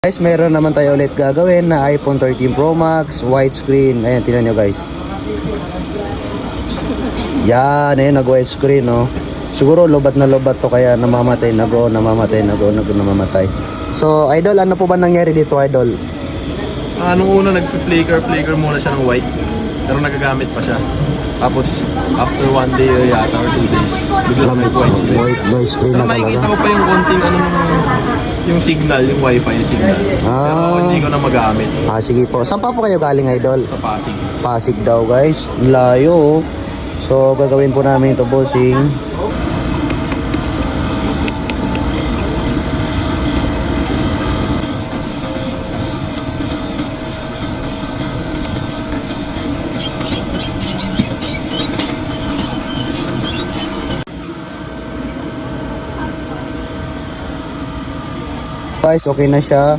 Guys, meron naman tayo ulit gagawin na iPhone 13 Pro Max, widescreen. Ayan, tingnan nyo guys. Yan, ayun, nag-widescreen, no. Siguro lobat na lobat to kaya namamatay, namamatay. So, Idol, ano po ba nangyari dito, Idol? Nung una nag-flicker muna siya ng white. Pero nagagamit pa siya. Tapos, after 1 day yata or 2 days, biglang nag-white screen. Widescreen Pero na nakikita talaga. ko pa yung konting yung signal, yung wifi na signal. Pero hindi ko na magamit. Sige po. Saan pa po kayo galing, Idol? Sa Pasig. Pasig daw, guys. Layo, oh. So, gagawin po namin ito, bossing. Guys, okay na siya.